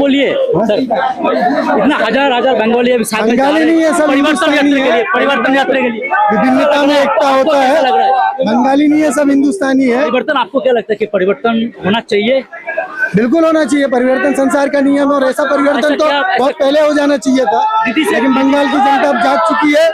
बंगाली है सर, इतना हजार हजार बंगाली अभी साथ में बंगाली नहीं है, सब परिवर्तन हिंदुस्तानी यात्रा के है। लिए, परिवर्तन यात्रा के लिए विभिन्नता में एकता होता कैसा लग रहा है। बंगाली नहीं है, सब हिंदुस्तानी है। परिवर्तन आपको क्या लगता है कि परिवर्तन होना चाहिए? बिल्कुल होना चाहिए। परिवर्तन संसार का नियम है और ऐसा परिवर्तन तो बहुत पहले हो जाना चाहिए था, लेकिन बंगाल की जनता अब जाग चुकी है।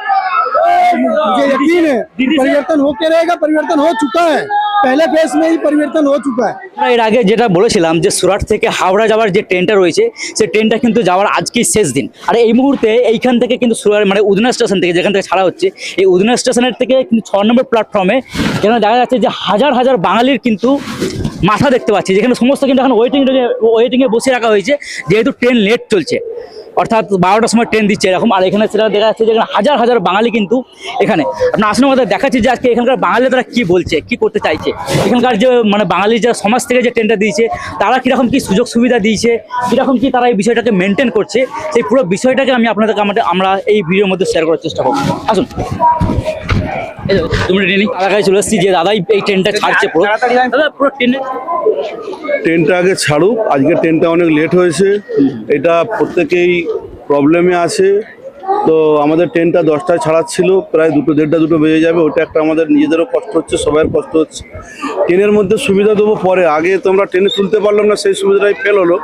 मुझे यकीन है कि परिवर्तन होके रहेगा। परिवर्तन हो चुका है, पहले फेज में ही परिवर्तन हो चुका है। আমরা এর আগে যেটা বলেছিলাম যে সুরাট থেকে হাওড়া যাওয়ার যে ট্রেনটা রয়েছে সেই ট্রেনটা কিন্তু যাওয়ার আজকেই শেষ দিন। আর এই মুহূর্তে এইখান থেকে কিন্তু সুরাট মানে উদনা স্টেশন থেকে যেখান থেকে ছাড়া হচ্ছে এই উদনা স্টেশনের থেকে কিন্তু 6 নম্বর প্ল্যাটফর্মে যেখানে দেখা যাচ্ছে যে হাজার হাজার বাঙালির কিন্তু মাথা দেখতে পাচ্ছি, যেখানে সমস্ত কিন্তু এখন ওয়েটিংয়ে বসে রাখা হয়েছে যেহেতু ট্রেন লেট চলছে, অর্থাৎ 12টার সময় ট্রেন দিচ্ছে এরকম। আর এখানে সেটা দেখা যাচ্ছে যে এখানে হাজার হাজার বাঙালি কিন্তু এখানে আপনার আসলে আমাদের দেখাচ্ছি যে আজকে এখানকার বাঙালি তারা কী বলছে, কী করতে চাইছে, এখানকার যে মানে বাঙালি যে সমাজ থেকে যে ট্রেনটা দিয়েছে তারা কীরকম কী সুযোগ সুবিধা দিয়েছে, কীরকম কী তারা এই বিষয়টাকে মেনটেন করছে, সেই পুরো বিষয়টাকে আমি আপনাদেরকে আমরা এই ভিডিওর মধ্যে শেয়ার করার চেষ্টা করবো। আসুন তুমি ট্রেনিং এলাকায় চলে এসেছি যে দাদাই এই ট্রেনটা ছাড়ছে পুরো, দাদা পুরো ট্রেনটা আগে ছাড়ুক। আজকে ট্রেনটা অনেক লেট হয়েছে, এটা প্রত্যেকেই প্রবলেমে আছে। তো আমাদের ট্রেনটা 10টায় ছাড়াচ্ছিল, প্রায় 2-1:30 বেজে যাবে। ওটা একটা আমাদের নিজেদেরও কষ্ট হচ্ছে, সবার কষ্ট হচ্ছে। ট্রেনের মধ্যে সুবিধা দেবো পরে, আগে তোমরা ট্রেনে তুলতে পারলাম না, সেই সুবিধাটাই ফেল হলো।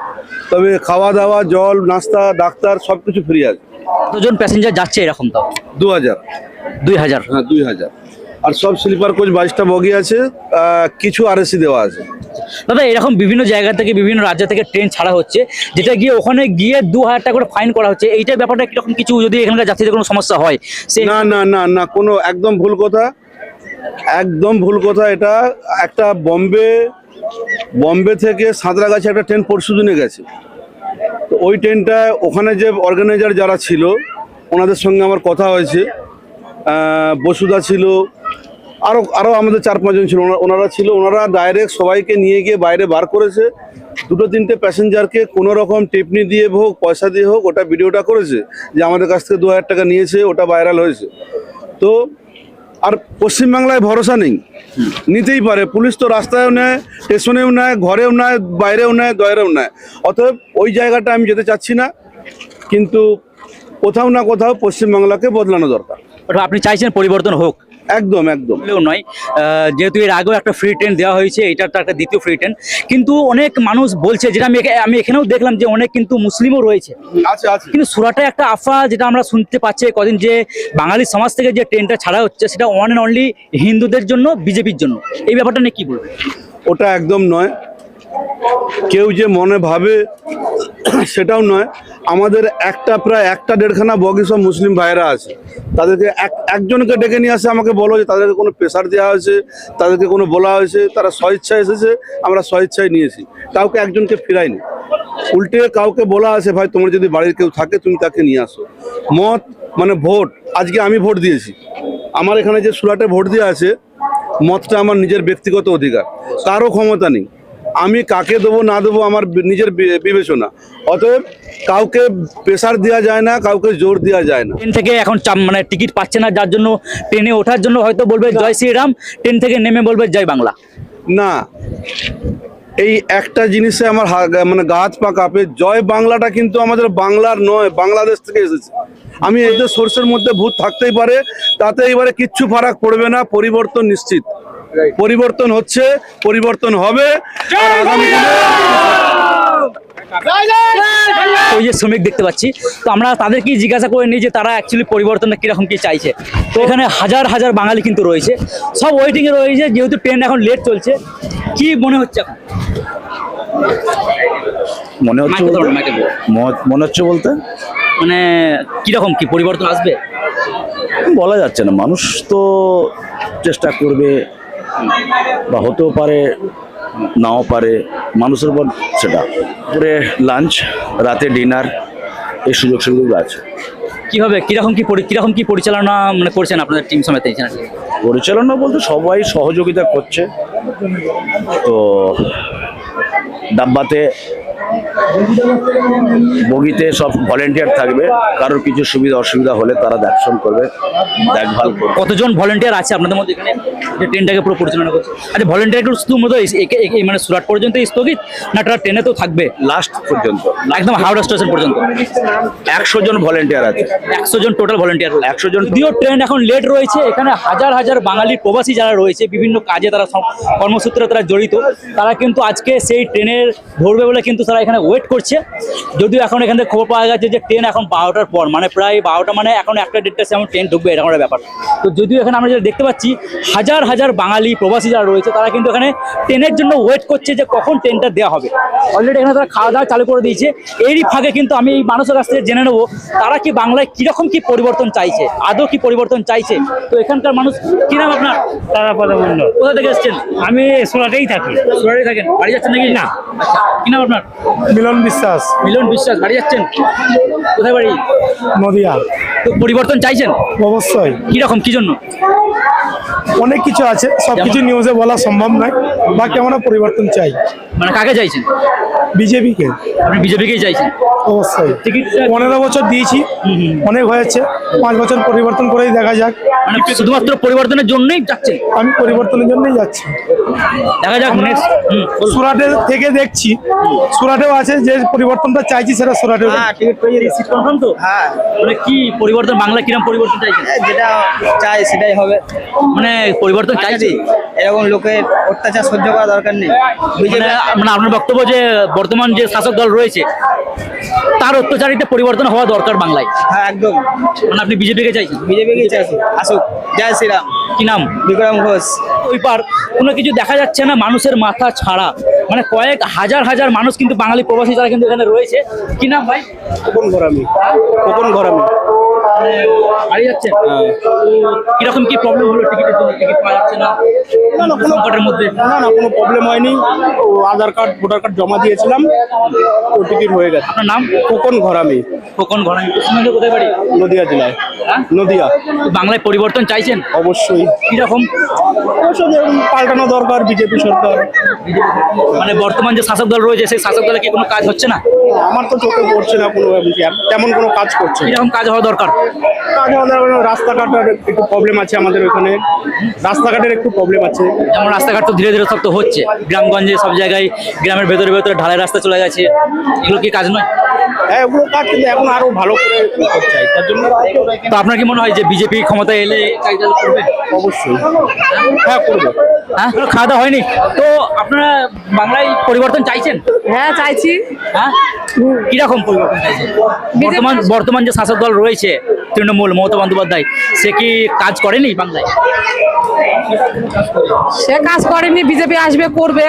তবে খাওয়া দাওয়া, জল, নাস্তা, ডাক্তার সব কিছু ফ্রি আছে। কতজন প্যাসেঞ্জার যাচ্ছে এরকম? তাও 2000। 2000? হ্যাঁ 2000। আর সব স্লিপার কোচ 22টা বগি আছে, কিছু আরএসি দেওয়া আছে। দাদা এরকম বিভিন্ন জায়গা থেকে বিভিন্ন রাজ্য থেকে ট্রেন ছাড়া হচ্ছে, যেটা গিয়ে ওখানে গিয়ে 2000 টাকা করে ফাইন করা হচ্ছে, এইটার ব্যাপারটা কিরকম কিছু যদি এখানকার যাত্রীদের কোনো সমস্যা হয়? না না না না, কোনো একদম ভুল কথা, একদম ভুল কথা। এটা একটা বম্বে থেকে সাঁতরাগাছি একটা ট্রেন পরশু দিনে গেছে। তো ওই ট্রেনটা ওখানে যে অর্গানাইজার যারা ছিল ওনাদের সঙ্গে আমার কথা হয়েছে, বসুদা ছিল, আরও আমাদের 4-5 জন ছিল, ওনারা ছিল। ওনারা ডাইরেক্ট সবাইকে নিয়ে গিয়ে বাইরে বার করেছে। 2-3টে প্যাসেঞ্জারকে কোনো রকম টিপনি দিয়ে হোক, পয়সা দিয়ে হোক, ওটা ভিডিওটা করেছে যে আমাদের কাছ থেকে 2000 টাকা নিয়েছে, ওটা ভাইরাল হয়েছে। তো আর পশ্চিমবাংলায় ভরসা নেই, নিতেই পারে পুলিশ, তো রাস্তায়ও নেয়, স্টেশনেও নেয়, ঘরেও নেয়, বাইরেও নেয়, দয়েরেও নেয়। অতএব ওই জায়গাটা আমি যেতে চাচ্ছি না, কিন্তু কোথাও না কোথাও পশ্চিমবাংলাকে বদলানো দরকার। আপনি চাইছেন পরিবর্তন হোক? একদম একদম নয়, যেহেতু এর আগেও একটা ফ্রি ট্রেন দেওয়া হয়েছে, এটা তো একটা দ্বিতীয় ফ্রি ট্রেন, কিন্তু অনেক মানুষ বলছে, যেটা আমি এখানেও দেখলাম যে অনেক কিন্তু মুসলিমও রয়েছে আছে। কিন্তু সুরাটে একটা আফা যেটা আমরা শুনতে পাচ্ছি কদিন, যে বাঙালি সমাজ থেকে যে ট্রেনটা ছাড়া হচ্ছে সেটা ওয়ান অ্যান্ড অনলি হিন্দুদের জন্য, বিজেপির জন্য। এই ব্যাপারটা নিয়ে কি বলবেন? ওটা একদম নয়, কেউ যে মনে ভাবে সেটাও নয়। আমাদের প্রায় 1-1.5খানা বগি সব মুসলিম ভাইরা আছে, তাদেরকে একজনকে ডেকে নিয়ে আসে, আমাকে বলো যে তাদেরকে কোনো প্রেশার দেওয়া হয়েছে, তাদেরকে কোনো বলা হয়েছে, তারা স্বেচ্ছায় এসেছে, আমরা স্বেচ্ছায় নিয়েছি, কাউকে একজনকে ফিরাইনি। উল্টে কাউকে বলা আছে ভাই তোমার যদি বাড়ির কেউ থাকে তুমি তাকে নিয়ে আসো। মত মানে ভোট, আজকে আমি ভোট দিয়েছি, আমার এখানে যে সুরাটে ভোট দিয়ে আছে, মতটা আমার নিজের ব্যক্তিগত অধিকার, কারো ক্ষমতা নেই। আমি কাকে দেবো না দেবো আমার নিজের বিবেচনা। অতএব কাউকে প্রেসার দেওয়া যায় না, কাউকে জোর দেওয়া যায় না। ট্রেন থেকে এখন মানে টিকিট পাচ্ছে না, যার জন্য ট্রেনে ওঠার জন্য হয়তো বলবে জয় শ্রীরাম, ট্রেন থেকে নেমে বলবে জয় বাংলা। না, এই একটা জিনিসে আমার মানে গা হাত পা কাঁপে। জয় বাংলাটা কিন্তু আমাদের বাংলার নয়, বাংলাদেশ থেকে এসেছে। আমি এদের সোর্সের মধ্যে ভূত থাকতেই পারে, তাতে এবারে কিচ্ছু ফারাক পড়বে না। পরিবর্তন নিশ্চিত, পরিবর্তন হচ্ছে, পরিবর্তন হবে। ওই যে শ্রমিক দেখতে পাচ্ছি, তো আমরা তাদেরকে জিজ্ঞাসা করে নিই যে তারা অ্যাকচুয়ালি পরিবর্তনটা কিরকম কি চাইছে। তো এখানে হাজার হাজার বাঙালি কিন্তু রয়েছে, সব ওয়েটিংয়ে রয়েছে, যেহেতু ট্রেন এখন লেট চলছে। কি মনে হচ্ছে এখন? মনে হচ্ছে বলতে মানে কিরকম কি পরিবর্তন আসবে বলা যাচ্ছে না। মানুষ তো চেষ্টা করবে, বা হতেও পারে, নাও পারে, মানুষের উপর সেটা। পুরে লাঞ্চ, রাতে ডিনার, এই সুযোগ সুবিধা আছে। কিভাবে কিরকম কি পরিচালনা মানে করছেন আপনাদের টিম সমেত? পরিচালনা বলতে সবাই সহযোগিতা করছে। তো ডাব্বাতে বগিতে সব ভলেন্টিয়ার থাকবে, কারোর কিছু সুবিধা অসুবিধা হলে তারা দেখশন করবে, দেখভাল করবে। কতজন ভলেন্টিয়ার আছে আপনাদের মধ্যে এখানে যে ট্রেনটাকে পুরো পরিচালনা করছে? আচ্ছা, ভলেন্টিয়ার শুধু মতো মানে সুরাট পর্যন্ত স্থগিত, না তারা ট্রেনে তো থাকবে লাস্ট পর্যন্ত একদম হাওড়া স্টেশন পর্যন্ত? 100 জন ভলেন্টিয়ার আছে। 100 জন টোটাল ভলেন্টিয়ার। 100 জন। যদিও ট্রেন এখন লেট রয়েছে, এখানে হাজার হাজার বাঙালি প্রবাসী যারা রয়েছে বিভিন্ন কাজে তারা কর্মসূত্রে তারা জড়িত, তারা কিন্তু আজকে সেই ট্রেনের ধরবে বলে কিন্তু তারা এখানে ওয়েট করছে। যদিও এখন এখান থেকে খবর পাওয়া গেছে যে ট্রেন এখন 12টার পর, মানে প্রায় 12টা, মানে এখন 1:30 এমন ট্রেন ঢুকবে, এরকম একটা ব্যাপার। তো যদিও এখানে আমরা যেটা দেখতে পাচ্ছি হাজার হাজার বাঙালি প্রবাসী যারা রয়েছে তারা কিন্তু এখানে ট্রেনের জন্য ওয়েট করছে যে কখন ট্রেনটা দেওয়া হবে। অলরেডি এখানে তারা খাওয়া দাওয়া চালু করে দিয়েছে। এরই ফাঁকে কিন্তু আমি এই মানুষের কাছ থেকে জেনে নেবো তারা কি বাংলায় কিরকম কি পরিবর্তন চাইছে, আদৌ কি পরিবর্তন চাইছে। তো এখানকার মানুষ, কি নাম আপনার? তারাপদ মণ্ডল। কোথা থেকে এসেছেন? আমি সুরাটেই থাকি। সুরাটে থাকেন? বাড়ি যাচ্ছেন নাকি? না। আচ্ছা, কি নাম আপনার? मिलन विश्वास মিলন বিশ্বাস। বাড়ি যাচ্ছেন? কোথায় বাড়ি? নদিয়া। তো পরিবর্তন চাইছেন অবশ্যই কিরকম, কি জন্য? অনেক কিছু আছে, সবকিছু নিউজে বলা সম্ভব নয়, বাকি আমরা পরিবর্তন চাই। মানে কাকে চাইছেন? বিজেপি কে। আপনি বিজেপিকেই চাইছেন? অবশ্যই। টিকিটটা 15 বছর দিয়েছি, অনেক হয়েছে, 5 বছর পরিবর্তন করেই দেখা যাক। মানে শুধুমাত্র পরিবর্তনের জন্যই যাচ্ছেন? আমি পরিবর্তনের জন্যই যাচ্ছি। দেখা যাক নেক্সট। সুরাটের থেকে দেখছি, সুরাটেও আছে, যে পরিবর্তনটা চাইছি সেটা সুরাটেও। সিট কনফার্ম তো? হ্যাঁ, মানে কি পরিবর্তন, বাংলা কিরকম পরিবর্তন চাইছেন? যেটা চাই সেটাই হবে। মানে পরিবর্তন চাইছি, এরকম লোকের অত্যাচার সহ্য করা দরকার নেই। মানে মানে আপনার বক্তব্য যে বর্তমান যে শাসক দল রয়েছে তার অত্যাচারিতে পরিবর্তন হওয়া দরকার বাংলায়। হ্যাঁ, একদম। মানে আপনি বিজেপিকে চাইছেন? বিজেপিকে চাইছি আসুক। জয় শ্রীরাম। কি নাম? বিক্রম ঘোষ। ওই পার কোনো কিছু দেখা যাচ্ছে না, মানুষের মাথা ছাড়া, মানে কয়েক হাজার হাজার মানুষ কিন্তু বাঙালি প্রবাসী যারা কিন্তু এখানে রয়েছে। কি নাম ভাই? কোন ঘরামি? কোন ঘরামি? বাড়ি যাচ্ছেন? কিরকম কি প্রবলেম হলো টিকিটের জন্য? টিকিট পাওয়া যাচ্ছে না সংকটের মধ্যে? না, কোনো প্রবলেম হয়নি। ও আধার কার্ড, ভোটার কার্ড জমা দিয়েছিলাম, ও টিকিট হয়ে গেছে। আপনার নাম? কোন ঘরামি? কোন ঘটনা? পশ্চিমবঙ্গে কোথায় বাড়ি? নদিয়া জেলায়। হ্যাঁ? নদিয়া। তো বাংলায় পরিবর্তন চাইছেন? অবশ্যই। কিরকম? অবশ্যই যেরকম পাল্টানো দরকার বিজেপি সরকার। মানে বর্তমান যে শাসক দল রয়েছে সেই শাসক দলে কি কোনো কাজ হচ্ছে না? আমার তো চোখে পড়ছে না কোনো, তেমন কোনো কাজ করছে না। কিরকম কাজ হওয়া দরকার? কাজ আমাদের রাস্তাঘাটের একটু প্রবলেম আছে, আমাদের ওখানে রাস্তাঘাটের একটু প্রবলেম আছে। যেমন রাস্তাঘাট তো ধীরে ধীরে সব তো হচ্ছে, গ্রামগঞ্জে সব জায়গায়, গ্রামের ভেতরে ভেতরে ঢালাই রাস্তা চলে গেছে, এগুলো কি কাজ নয়? হ্যাঁ, ওগুলো কাজ কিন্তু এখন আরো ভালো করে করতে চাই, তার জন্য। তো আপনার কি মনে হয় যে বিজেপি ক্ষমতায় এলে কাজটা করবে? অবশ্যই। হ্যাঁ, করবো। হ্যাঁ, খাওয়া দাওয়া হয়নি তো? আপনারা বাংলায় পরিবর্তন চাইছেন? হ্যাঁ, চাইছি। হ্যাঁ, কিরকম পরিবর্তন চাইছেন? বর্তমান যে শাসক দল রয়েছে তৃণমূল, মমতা বন্দ্যোপাধ্যায়, সে কি কাজ করেনি বাংলায়? সে কাজ করেনি, বিজেপি আসবে, করবে,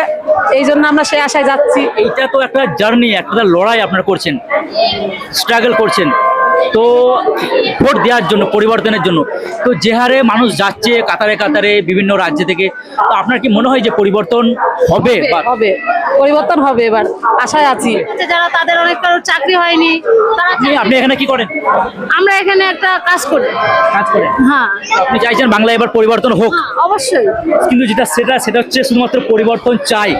এই জন্য আমরা সে আশায় যাচ্ছি। এইটা তো একটা জার্নি, একটা লড়াই আপনারা করছেন, স্ট্রাগল করছেন। তো ভোট দেওয়ার জন্য, পরিবর্তনের জন্য, তো যে হারে মানুষ যাচ্ছে কাতারে কাতারে বিভিন্ন রাজ্য থেকে, তো আপনার কি মনে হয় যে পরিবর্তন হবে? হবে, পরিবর্তন হবে, এবার আশায় আছি। যারা তাদের অনেক কারোর চাকরি হয়নি, তারা আপনি এখানে কি করেন? আমরা এখানে একটা কাজ করি। কাজ করেন? হ্যাঁ, আপনি চাইছেন বাংলায় এবার পরিবর্তন হোক? অবশ্যই। কিন্তু সেটা হচ্ছে শুধুমাত্র পরিবর্তন চাই।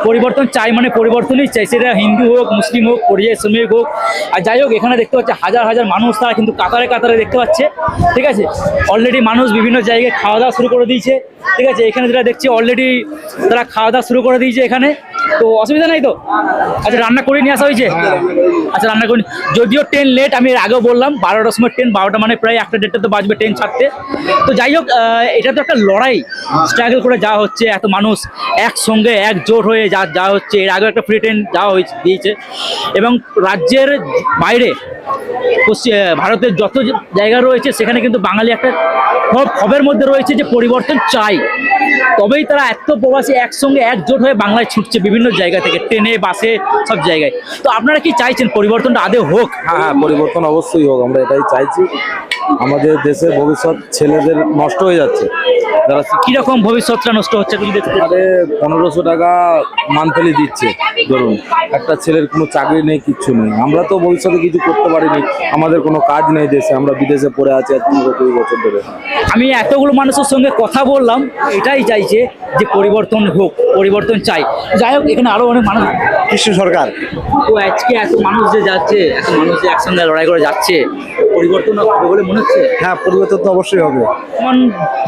পরিবর্তন চাই মানে পরিবর্তনই চাই, সেটা হিন্দু হোক, মুসলিম হোক, পরিযায়ী শ্রমিক হোক, আর যাই হোক। এখানে দেখতে পাচ্ছে হাজার হাজার মানুষ, তারা কিন্তু কাতারে কাতারে দেখতে পাচ্ছে। ঠিক আছে, অলরেডি মানুষ বিভিন্ন জায়গায় খাওয়া দাওয়া শুরু করে দিয়েছে। ঠিক আছে, এখানে যেটা দেখছি অলরেডি তারা খাওয়া দাওয়া শুরু করে দিয়েছে এখানে। তো অসুবিধা নাই তো? আচ্ছা, রান্না করে নিয়ে আসা হয়েছে? আচ্ছা, রান্না করে। যদিও ট্রেন লেট, আমি এর আগেও বললাম 12টার সময় ট্রেন, 12টা মানে প্রায় 1:30 তো বাজবে ট্রেন ছাড়তে। তো যাই হোক, এটা তো একটা লড়াই, স্ট্রাগল করে যাওয়া হচ্ছে, এত মানুষ একসঙ্গে একজোট হয়ে যাওয়া হচ্ছে। এর আগেও একটা ফ্রি ট্রেন যাওয়া দিয়েছে, এবং রাজ্যের বাইরে ভারতের যত জায়গা রয়েছে সেখানে কিন্তু বাঙালি একটা খবরের মধ্যে রয়েছে যে পরিবর্তন চাই, তবেই তারা এত প্রবাসী একসঙ্গে একজোট হয়ে বাংলায় ছুটছে বিভিন্ন জায়গা থেকে, ট্রেনে, বাসে, সব জায়গায়। তো আপনারা কি চাইছেন পরিবর্তনটা আদৌ হোক? হ্যাঁ, পরিবর্তন অবশ্যই হোক, আমরা এটাই চাইছি। আমাদের দেশের ভবিষ্যৎ ছেলেদের নষ্ট হয়ে যাচ্ছে। যারা কিরকম ভবিষ্যৎটা নষ্ট হচ্ছে? 1500 টাকা মান্থলি দিচ্ছে, ধরুন একটা ছেলের কোনো চাকরি নেই, কিচ্ছু নেই। আমরা তো ভবিষ্যতে কিছু করতে পারিনি, আমাদের কোনো কাজ নেই দেশে, আমরা বিদেশে পড়ে আছি আজ 15-20 বছর ধরে। আমি এতগুলো মানুষের সঙ্গে কথা বললাম, এটাই সবাই চাইছে যে পরিবর্তন হোক, পরিবর্তন চাই। যাই হোক, এখানে আরো অনেক মানুষ, কৃষ্ণ সরকার। তো আজকে এত মানুষ যে যাচ্ছে, এত মানুষ যে একসঙ্গে লড়াই করে যাচ্ছে, পরিবর্তন হবে বলে মনে হচ্ছে? হ্যাঁ, পরিবর্তন তো অবশ্যই হবে। এখন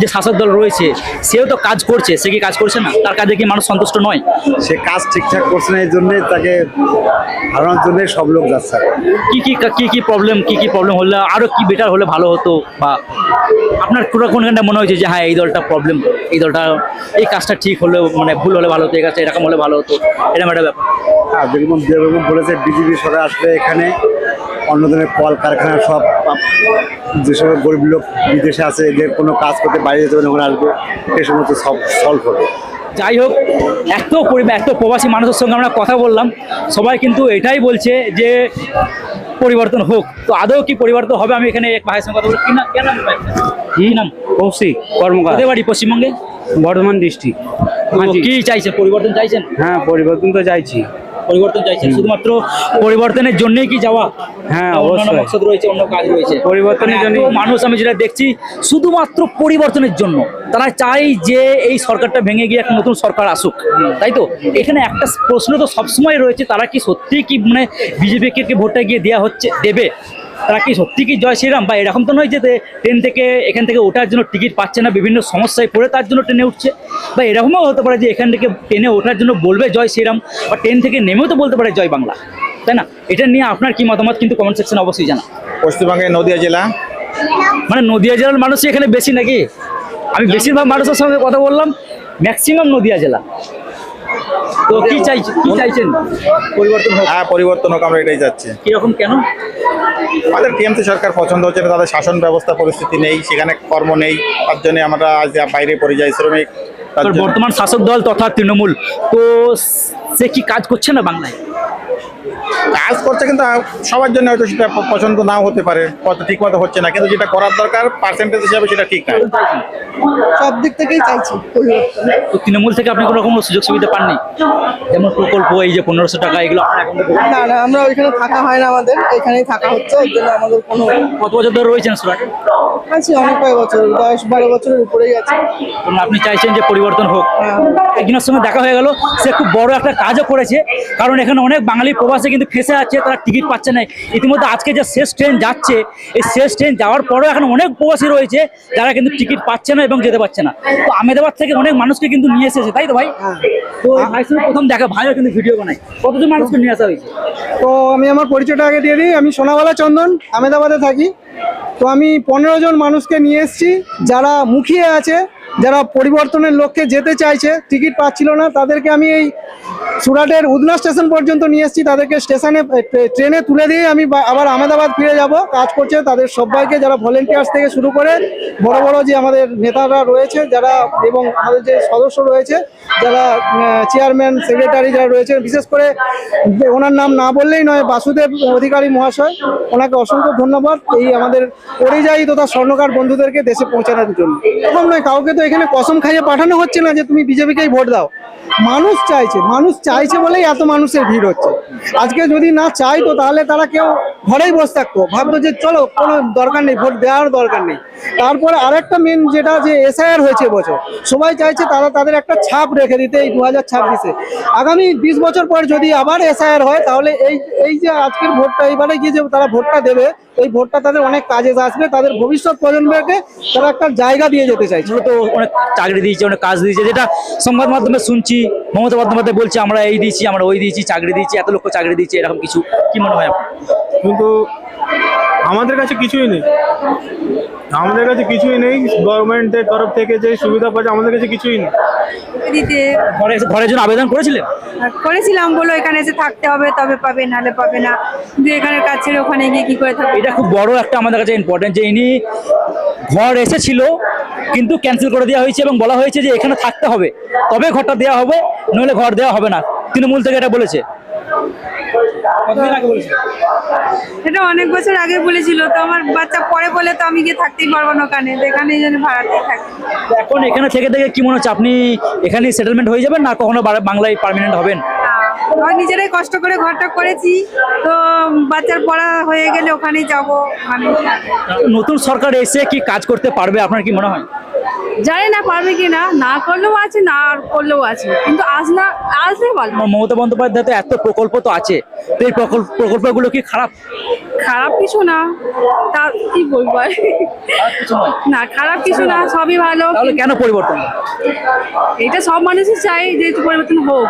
যে শাসক দল রয়েছে সেও তো কাজ করছে, সে কি কাজ করছে না? তার কাজে কি মানুষ সন্তুষ্ট নয়? সে কাজ ঠিকঠাক করছে না, এই জন্যে তাকে হারানোর জন্য সব লোক যাচ্ছে। কি প্রবলেম হলে আরো কি বেটার হলে ভালো হতো, বা আপনার কোনখানটা মনে হয়েছে যে হ্যাঁ এই দলটা প্রবলেম, এই দলটা এই কাজটা ঠিক হলে মানে ভুল হলে ভালো হতো, এই কাজটা এরকম হলে ভালো হতো, এরকম একটা ব্যাপার? হ্যাঁ, যেরকম বলেছে বিজেপি সরকার আসলে এখানে অন্য ধরনের কল কারখানা সব যেসব গরিব লোক বিদেশে আছে, এদের কোনো কাজ করতে বাইরে যেতে হবে না, ওখানে আসবে, এই সমস্ত সব সলভ হবে। যাই হোক, এত প্রবাসী মানুষের সঙ্গে আমরা কথা বললাম, সবাই কিন্তু এটাই বলছে যে পরিবর্তন হোক। তো আদৌ কি পরিবর্তন হবে? আমি এখানে এক ভাইয়ের সঙ্গে কথা বলছি। কি নাম? কৌশিক কর্মকার, কোথায় বাড়ি? পশ্চিমবঙ্গে, বর্ধমান ডিস্ট্রিক্ট। কি চাইছেন? পরিবর্তন চাইছেন? হ্যাঁ, পরিবর্তন তো চাইছি। পরিবর্তন চাইছেন শুধুমাত্র পরিবর্তনের জন্যই কি যাওয়া? হ্যাঁ, অন্যান্য অবশ্যই। মকসদ রয়েছে, অন্য কাজ রয়েছে। পরিবর্তনের মানে জন্য এত মানুষ আমি যেটা দেখছি শুধুমাত্র পরিবর্তনের জন্য, তারা চাই যে এই সরকারটা ভেঙে গিয়ে একটা নতুন সরকার আসুক, তাই তো? এখানে একটা প্রশ্ন তো সবসময় রয়েছে, তারা কি সত্যি কি মানে বিজেপিকে ভোটটা গিয়ে দেওয়া হচ্ছে, দেবে? তারা কি সত্যি কি জয় শ্রীরাম? বা এরকম তো নয় যে ট্রেন থেকে এখান থেকে ওঠার জন্য টিকিট পাচ্ছে না, বিভিন্ন সমস্যায় পড়ে তার জন্য ট্রেনে উঠছে। বা এরকমও হতে পারে যে এখান থেকে ট্রেনে ওঠার জন্য বলবে জয় শ্রীরাম, বা ট্রেন থেকে নেমেও তো বলতে পারে জয় বাংলা, তাই না? এটা নিয়ে আপনার কি মতামত কিন্তু কমেন্ট সেকশনে অবশ্যই জানা। পশ্চিমবঙ্গের নদিয়া জেলা, মানে নদিয়া জেলার মানুষই এখানে বেশি নাকি? আমি বেশিরভাগ মানুষের সঙ্গে কথা বললাম, ম্যাক্সিমাম নদিয়া জেলা। তো কি চাইছেন? পরিবর্তন হোক? হ্যাঁ, পরিবর্তন হোক, আমরা এটাই চাচ্ছি। কিরকম, কেন? আমাদের টিএমসি সরকার পছন্দ হচ্ছে না, তাদের শাসন ব্যবস্থা পরিস্থিতি নেই, সেখানে কর্ম নেই, তার জন্য আমরা আজ বাইরে পরিযায়ী শ্রমিক। তার জন্য বর্তমান শাসক দল তথা তৃণমূল, তো সে কি কাজ করছে না বাংলায়? কাজ করছে, কিন্তু সবার জন্য হয়তো সেটা পছন্দ নাও হতে পারে, হয়তো ঠিক মতো হচ্ছে না, কিন্তু যেটা করার দরকার পার্সেন্টেজ হিসাবে সেটা ঠিক না। সব দিক থেকেই চাইছি পরিবর্তন। তো তৃণমূল থেকে আপনি কোনো রকম সুযোগ সুবিধা পাননি? যেমন প্রকল্প, এই যে 1500 টাকা, এগুলো আপনার account এ ঢোকে? না, আমরা ওইখানে থাকা হয় না, আমাদের এখানেই থাকা হচ্ছে, ওই জন্য আমাদের কোনো কত বছর ধরে রয়েছেন সুরাটে? আছি অনেক কয়েক বছর, 10-12 বছরের উপরেই আছে। আপনি চাইছেন যে পরিবর্তন হোক। একজনের সঙ্গে দেখা হয়ে গেল, সে খুব বড় একটা কাজও করেছে, কারণ এখানে অনেক বাঙালি প্রবাসী কিন্তু ফেঁসে আছে, তারা টিকিট পাচ্ছে না। ইতিমধ্যে আজকে যে শেষ ট্রেন যাচ্ছে, এই শেষ ট্রেন যাওয়ার পরেও এখন অনেক প্রবাসী রয়েছে যারা কিন্তু টিকিট পাচ্ছে না এবং যেতে পারছে না। তো আহমেদাবাদ থেকে অনেক মানুষকে কিন্তু নিয়ে এসেছে, তাই তো ভাই? তো ভাইয়ের সঙ্গে প্রথম দেখা, ভাইও কিন্তু ভিডিও বানায়। কতজন মানুষকে নিয়ে আসা হয়েছে? তো আমি আমার পরিচয়টা আগে দিয়ে দিই, আমি সোনাওয়ালা চন্দন, আহমেদাবাদে থাকি। তো আমি 15 জন মানুষকে নিয়ে এসেছি, যারা মুখিয়ে আছে, যারা পরিবর্তনের লক্ষ্যে যেতে চাইছে, টিকিট পাচ্ছিল না, তাদেরকে আমি এই সুরাটের উদনা স্টেশন পর্যন্ত নিয়ে এসেছি। তাদেরকে স্টেশনে ট্রেনে তুলে দিয়ে আমি আবার আহমেদাবাদ ফিরে যাব। কাজ করছে তাদের সবাইকে, যারা ভলেন্টিয়ার্স থেকে শুরু করে বড় বড় যে আমাদের নেতারা রয়েছে যারা, এবং আমাদের যে সদস্য রয়েছে যারা, চেয়ারম্যান, সেক্রেটারি যারা রয়েছে, বিশেষ করে ওনার নাম না বললেই নয়, বাসুদেব অধিকারী মহাশয়, ওনাকে অসংখ্য ধন্যবাদ এই আমাদের পরিযায়ী তথা স্বর্ণকার বন্ধুদেরকে দেশে পৌঁছানোর জন্য। এরকম নয়, কাউকে তো এখানে কসম খাইয়ে পাঠানো হচ্ছে না যে তুমি বিজেপিকেই ভোট দাও। মানুষ চাইছে বলেই এত মানুষের ভিড় হচ্ছে। আজকে যদি না চাইতো তাহলে তারা কেউ ঘরেই বসে থাকতো, ভাবতো যে চলো কোনো দরকার নেই, ভোট দেওয়ার দরকার নেই। তারপরে আরেকটা মেন যেটা, যে এসআইআর হয়েছে এবছর, সবাই চাইছে তারা তাদের একটা ছাপ রেখে দিতে এই 2026-এ। আগামী 20 বছর পর যদি আবার এসআইআর হয়, তাহলে এই যে আজকের ভোটটা, এইবারে গিয়ে যে তারা ভোটটা দেবে, এই ভোটটা তাদের অনেক কাজে আসবে, তাদের ভবিষ্যৎ প্রজন্মকে তারা একটা জায়গা দিয়ে যেতে চাইছে। তো অনেক চাকরি দিয়েছে, অনেক কাজ দিয়েছে, যেটা সংবাদ মাধ্যমে শুনছি। মমতা বন্দ্যোপাধ্যায় বলছে আমরা এই দিয়েছি, আমরা ওই দিয়েছি, চাকরি দিয়েছি, এত লক্ষ চাকরি দিয়েছি, এরকম কিছু কি মনে হয় আপনার? কিন্তু আমাদের কাছে কিছুই নেই, গভর্নমেন্টের তরফ থেকে যে সুবিধা পাচ্ছে আমাদের কাছে কিছুই নেই। দিতে ঘরের জন্য আবেদন করেছিলেন? করেছিলাম, বলো এখানে এসে থাকতে হবে, তবে পাবে, নালে পাবে না। কিন্তু এখানের কাজ ছেড়ে ওখানে গিয়ে কি করে থাকবে? এটা খুব বড় একটা আমাদের কাছে ইম্পর্টেন্ট, যে ইনি ঘর এসেছিল কিন্তু ক্যান্সেল করে দেওয়া হয়েছে এবং বলা হয়েছে যে এখানে থাকতে হবে, তবে ঘরটা দেওয়া হবে, নইলে ঘর দেওয়া হবে না। তৃণমূল থেকে এটা বলেছে। এটা অনেক বছর আগে বলেছিল, তো আমার বাচ্চা পরে বলে তো আমি গিয়ে থাকতেই পারবো না ওখানে, এখানেই যেন ভাড়াতেই থাকি। এখন এখানে থেকে কি মনে হচ্ছে, আপনি এখানেই সেটেলমেন্ট হয়ে যাবেন না কখনো বাংলায় পার্মানেন্ট হবেন? আমি নিজেরাই কষ্ট করে ঘরটা করেছি, তো বাচ্চার পড়া হয়ে গেলে ওখানেই যাবো। মানে নতুন সরকার এসে কি কাজ করতে পারবে আপনার কি মনে হয়? জানি না পারবে কি না, না করলেও আছে, না করলেও আছে, কিন্তু আসলে ভালো। মমতা বন্দ্যোপাধ্যায় তো এত প্রকল্প তো আছে, তো এই প্রকল্পগুলো কি খারাপ? খারাপ কিছু না, তা কি বলবো আর? না খারাপ কিছু না, সবই ভালো। তাহলে কেন পরিবর্তন? এটা সব মানুষই চাই যে একটু পরিবর্তন হোক।